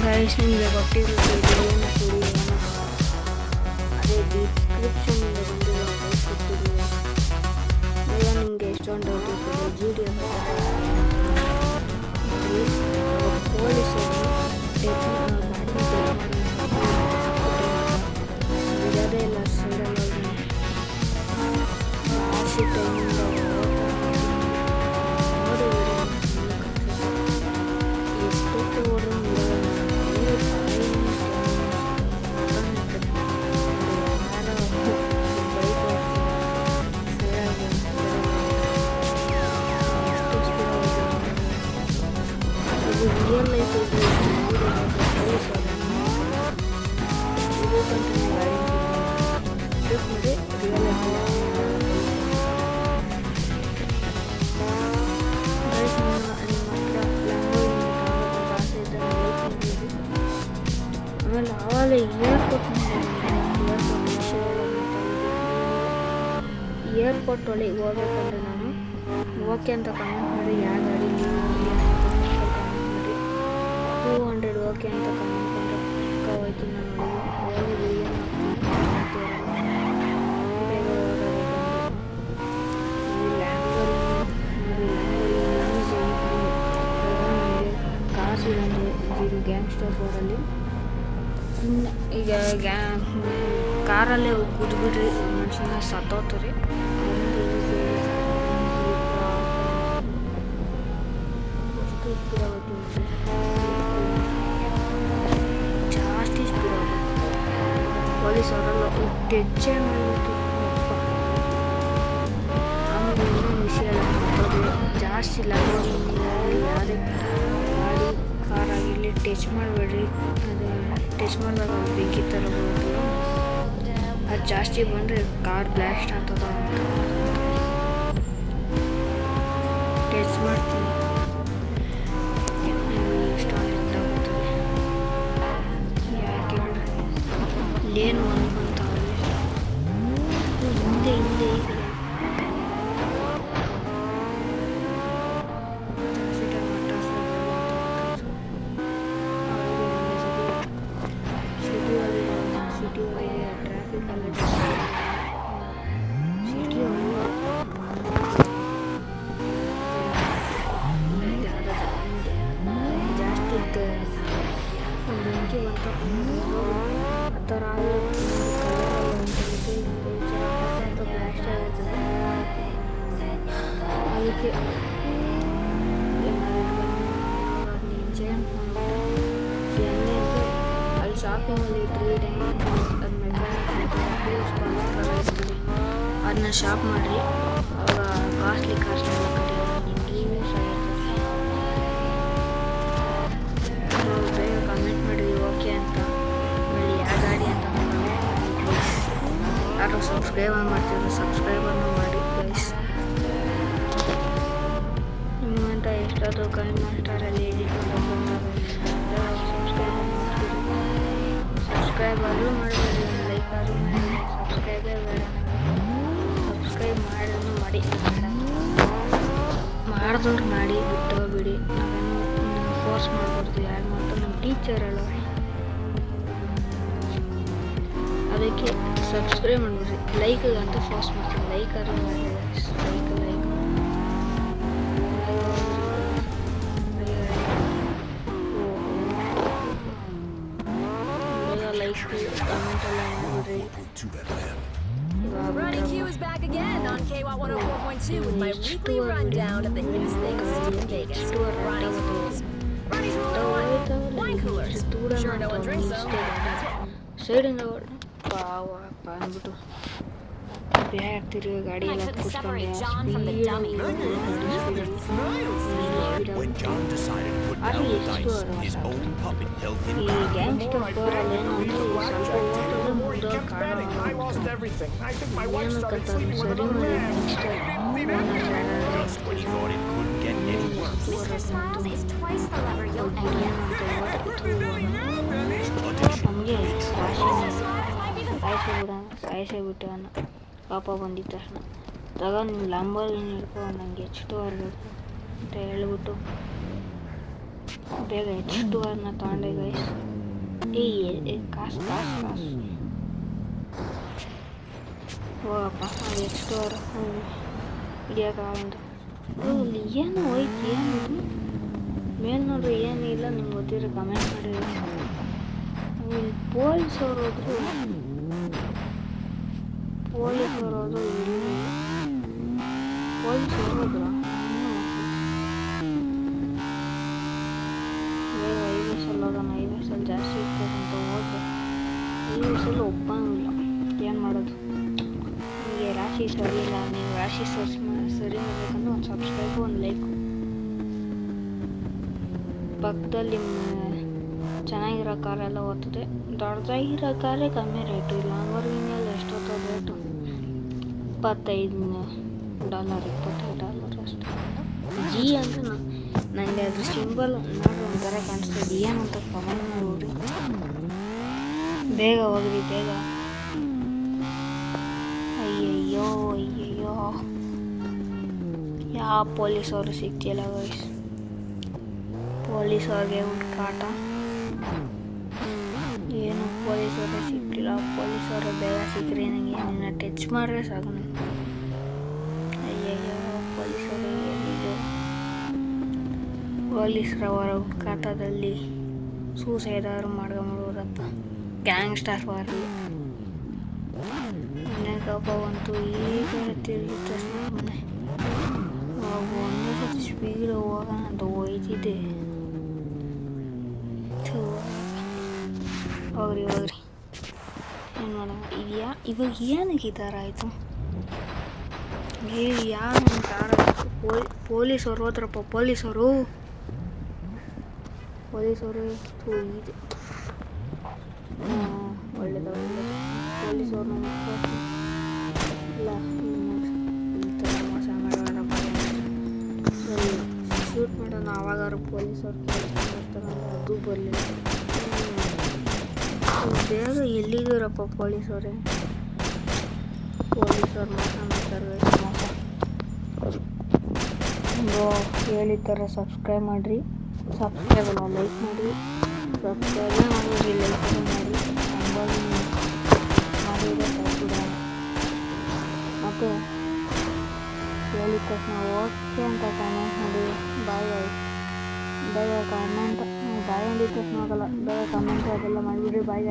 Guys ನಿಮಗೆ ಗೊತ್ತಿರುತ್ತೆ ಏನು ಸುಳಿ ಅದೇ ಡಿಸ್ಕ್ರಿಪ್ಷನ್ನಿಂದ ಬಂದಿರೋ ಗೈಸ್ ಗೊತ್ತಿರಲಿಲ್ಲ. ಈಗ ನಿಮಗೆ ಎಷ್ಟೊಂದು ಡೌಟ್ ಇರ್ತದೆ ಜಿ ಡಿ ಪೊಲೀಸರು ಬಿಡೋದೇ ಇಲ್ಲ ಸೈಡಲ್ಲಿ ಜಾಸ್ತಿ ಟೈಮಿಂದ ನೋಡಿ ಎಷ್ಟೊತ್ತು ಓಡ್ರೂ ರಿಯಲ್ ಲೈಫ್ ಆಮೇಲೆ ಆವಾಗಲೇ ಏರ್ಪೋರ್ಟ್ ಒಳಗೆ ಹೋಗ್ಬೇಕಂದ್ರೆ ನಾನು ಓಕೆ ಅಂತ ಕಮೆಂಟ್ ಮಾಡಿ ಯಾವ ಗಾಡಿ ನೀವು $200 ಓಕೆ ಅಂತ ಕಮೆಂಟ್ ಮಾಡಿ ಹೋಯ್ತು ನಾನು ಹೋಗಿ ಬೇಗ ಕಾಸು ಇದೆ ಗ್ಯಾಂಗ್ಸ್ಟರ್ ರೋಡಲ್ಲಿ ಸುಮ್ಮನೆ ಈಗ ಕಾರಲ್ಲೇ ಹೋಗಿ ಕೂತ್ಬಿಟ್ರಿ ಮನುಷ್ಯನ ಸತ್ತೋಗ್ತಾರೆ. ಜಾಸ್ತಿ ಸ್ಪೀಡ್ ಆಗುತ್ತೆ ಪೊಲೀಸ್ ಅವರೆಲ್ಲ ಟೆಚ್ಚೆ ಮಾಡಿಬಿಟ್ಟು ಆಮೇಲೆ ಇನ್ನೊಂದು ವಿಷಯ ಜಾಸ್ತಿ ಲಂಬೋರ್ಗಿನಿ ಯಾವುದೇ ಗಾಡಿ ಕಾರ್ ಆಗಿರಲಿ ಟಚ್ ಮಾಡಬೇಡ್ರಿ. ಅದು ಟಚ್ ಮಾಡಿದಾಗ ಬೆಂಕಿ ಥರ ಬರುತ್ತಲ್ಲ ಅದು ಜಾಸ್ತಿ ಬಂದರೆ ಕಾರ್ ಬ್ಲಾಸ್ಟ್ ಆಗ್ತದ ಅಂತ ಟಚ್ ಮಾಡ್ತೀನಿ. ಏನು ಅನ್ಕೊಂತಾವಲ್ಲಿ ಹಿಂದೆ ಹಿಂದೆ ಈ ಕಡೆ ಸಿಟಿ ಒಳಗೆ ಟ್ರಾಫಿಕ್ ಎಲ್ಲ ಸಿಟಿ ಜಾಸ್ತಿ ಇತ್ತು ಬೆಂಕಿ ಬಂತ ಆ ಥರ ಬ್ಲಾಸ್ಟ್ ಆಗುತ್ತದೆ. ಅದಕ್ಕೆ ಅಲ್ಲಿ ಶಾಪಿಂಗಲ್ಲಿ 3 ಟೈಮ್ ಅದನ್ನ ಶಾಪ್ ಮಾಡಿರಿ ಅವಾಗ ಕಾಸ್ಟ್ಲಿ ಎಲ್ಲ ಕಟ್ಟಿಲ್ಲ ನಿಮ್ಗೆ ಬೇಗ ಕಮೆಂಟ್ ಮಾಡಿರಿ ಓಕೆ ಅಂತ ಆಮೇಲೆ ಯಾವ ಗಾಡಿ ಅಂತ ಯಾರು ಸಬ್ಸ್ಕ್ರೈಬ್ ಮಾಡ್ತಿದ್ರು ಸಬ್ಸ್ಕ್ರೈಬನ್ನು ಮಾಡಿ ಪ್ಲೀಸ್. ನಿಮ್ಮಂತ ಎಷ್ಟಾದರೂ ಕಮೆಂಟ್ ಮಾಡ್ತಾರಲ್ಲಿ ಎಡಿಟ್ ಸಬ್ಸ್ಕ್ರೈಬ್ ಆದರೂ ಮಾಡಬೇಡಿ ಲೈಕ್ ಆದರೂ ಮಾಡಿ ಸಬ್ಸ್ಕ್ರೈಬೇ ಬೇಡ ಸಬ್ಸ್ಕ್ರೈಬ್ ಮಾಡೋದು ಮಾಡಿ ಮಾಡಿದವ್ರು ಮಾಡಿ ಬಿಟ್ಟು ಬಿಡಿ ನಾವು ಫೋರ್ಸ್ ಮಾಡಬಾರ್ದು ಯಾರು ಮಾಡ್ತಾರೆ ನಮ್ಮ ಟೀಚರ್ ಅಲ್ಲ ಅದಕ್ಕೆ ಸಬ್ಸ್ಕ್ರೈಬ್ ಮಾಡ್ಬಿಡ್ರಿ ಲೈಕ್ ಅಂತ ಫೋರ್ಸ್ ಮಾಡ್ತೀನಿ ಲೈಕ್ ಆದರೂ ಮಾಡಿ ಲೈಕ್ ಕಮೆಂಟ್ ಎಲ್ಲ ಮಾಡಿಬಿಡ್ರಿ. Ronnie Q is back again on KWAT 104.2 with my weekly rundown of the hippest things in Vegas. Ronnie's rules. Ronnie's rule number 1: wine coolers. Sure, no one drinks them. That's right. ಸೈಡಿಂದ ಪಾವಪ್ಪ ಅಂದ್ಬಿಟ್ಟು ಬ್ಯಾಗ್ತಿರಿ ಗಾಡಿ ಎಲ್ಲ ಕೂತ್ಕೊಂಡು ಅಲ್ಲಿ ಎಷ್ಟು ಈ gangster ಫೋರಲ್ಲಿ ಏನೋ ಸ್ವಲ್ಪ ಏನಕ್ಕಂತ ಸರಿ ಮಾಡಿ ನಮಗೆ ಸಾಯಿಸೇ ಅನ್ನ ಪಾಪ ಬಂದಿದ್ದ ತಕ್ಷಣ ತಗೋ ನಿಮ್ಮ ಲಾಂಬೋರ್ಗಿನಿ ಹಿಡ್ಕೊ ನನಗೆ ಎಷ್ಟು ಬರಬೇಕು ಅಂತ ಹೇಳ್ಬಿಟ್ಟು ಬೇಗ H2R ತಗೊಂಡೆ ಗೈಸ್. ಕಾಸು ಹೋಗಪ್ಪ. H2R ಹಿಡಿಯೋಕ್ಕಾಗಂತ ಇಲ್ಲಿ ಏನು ಹೋಯ್ತು, ಏನಿದು ಮೇಲೆ ನೋಡ್ರಿ ಏನಿಲ್ಲ. ನಿಮ್ಗೆ ಗೊತ್ತಿರೋ ಕಮೆಂಟ್ ಮಾಡಿ. ಇಲ್ಲಿ ಪೊಲೀಸವ್ರು ಹೋದ್ರು ಇಲ್ಲಿ ಪೊಲೀಸವ್ರು ಹೋದ್ರು ಬೇಗ 5 ವರ್ಷ ಹೋಗೋಣ. 5 ವರ್ಷ ಜಾಸ್ತಿ ಇರ್ತದಂತ ಹೋದ್ರೆ 5 ವರ್ಷ ಒಬ್ಬನೂ ಇಲ್ಲ. ಏನು ಮಾಡೋದು? ನಿಮಗೆ ರಾಶಿ ಸರಿ ಇಲ್ಲ. ನೀವು ರಾಶಿ ಸರಿ ಮಾಡಬೇಕಂದ್ರೆ ಒಂದು ಸಬ್ಸ್ಕ್ರೈಬು, ಒಂದು ಲೈಕು. ಪಕ್ಕದಲ್ಲಿ ಚೆನ್ನಾಗಿರೋ ಕಾರೆಲ್ಲ ಓದ್ತದೆ. ದೊಡ್ಡದಾಗಿರೋ ಕಾರೇ ಕಮ್ಮಿ ರೇಟು. ಇಲ್ಲ ಲ್ಯಾಂಬೋರ್ಗಿನಿಯಲ್ಲಿ ಎಷ್ಟೊತ್ತೋ ರೇಟು $25 ಅಷ್ಟೇ. ಜಿ ಅಂತ ನನಗೆ ಅದ್ರ ಸಿಂಬಲ್ ನೋಡ್ರಿ ಒಂಥರ ಕಾಣಿಸ್ತದೆ. ಏನಂತ ಕಮೆಂಟ್ ಮಾಡಿ. ಬೇಗ ಹೋಗ್ರಿ ಬೇಗ. ಅಯ್ಯಯ್ಯೋ ಯಾವ ಪೊಲೀಸವರು ಸಿಕ್ತಿಲ್ಲ ಗೈಸ್. ಪೊಲೀಸವ್ರಿಗೆ ಹುಡುಕಾಟ. ಏನು ಪೊಲೀಸವ್ರೆ ಸಿಕ್ಕಿಲ್ಲ. ಪೊಲೀಸವರು ಬೇಗ ಸಿಕ್ಕರೆ ನನಗೆ ನಿನ್ನ ಟಚ್ ಮಾಡಿದ್ರೆ ಸಾಕು. ಅಯ್ಯಯ್ಯೋ ಪೊಲೀಸರು ಎಲ್ಲಿದೆ? ಪೊಲೀಸರವರ ಹುಡುಕಾಟದಲ್ಲಿ ಸೂಸೈಡಾರು ಮಾಡ್ಕೊಂಬಿಡೋರಪ್ಪ. ಗ್ಯಾಂಗ್ಸ್ಟರ್ ವಾರಲ್ಲಿ ಮನೆಗಪ್ಪ ಬಂತು. ಈಗ ತಿರುಗಿ ತಕ್ಷಣ ಮನೆ ಒಂದೇ ಸತಿ ಸ್ಪೀಡ್ ಹೋಗೋಣ ಅಂತ ಹೋಯ್ತಿದ್ದೆ. ಹೋಗ್ರಿ ಏನು ಮಾಡೋಣ. ಇವಾಗ ಏನಕ್ಕೆ ಈ ಥರ ಆಯಿತು? ಯಾರು ಕಾರ ಪೊಲೀಸವ್ರು ಹೋದ್ರಪ್ಪ. ಪೊಲೀಸವರು ಇದೆ ಒಳ್ಳೇದು. ಪೊಲೀಸವ್ರು ಇಲ್ಲ ಈ ಥರ ಮೋಸ ಮಾಡೋರಪ್ಪ. ಶೂಟ್ ಮಾಡೋಣ. ಆವಾಗಾರು ಪೊಲೀಸವ್ರು ಬರ್ತಾರಲ್ಲ, ಅದು ಬರಲಿಲ್ಲ. ಬೇಗ ಎಲ್ಲಿದ್ದೀರಪ್ಪ ಪೊಲೀಸವ್ರು ಮೋಸ ಮಾಡ್ತಾರೆ. ಹೇಳಿದ ಥರ ಸಬ್ಸ್ಕ್ರೈಬ್ ಮಾಡಿರಿ. ಸಬ್ಸ್ಕ್ರೈಬ್ ಅಲ್ಲ, ಲೈಕ್ ಮಾಡಿ. ಸಬ್ಸ್ಕ್ರೈಬೇ ಮಾಡಿರಿ, ಲೈಕ್ ಮಾಡಿ. ಮಾಡಿದ್ರೆ ಸಾಕಿಲ್ಲ. ಮತ್ತು ಹೇಳಿದ ತಕ್ಷಣ ಓಕೆ ಅಂತ ಕಮೆಂಟ್ ಮಾಡಿ. ಬೇಗ ಕಮೆಂಟ್ ಬಾಯ್ ಅಂದಿದ ತಕ್ಷಣ ಆಗಲ್ಲ. ಬೇಗ ಕಮೆಂಟ್ ಅದೆಲ್ಲ ಮಾಡಿಬಿಡ್ರಿ. ಬಾಯ್.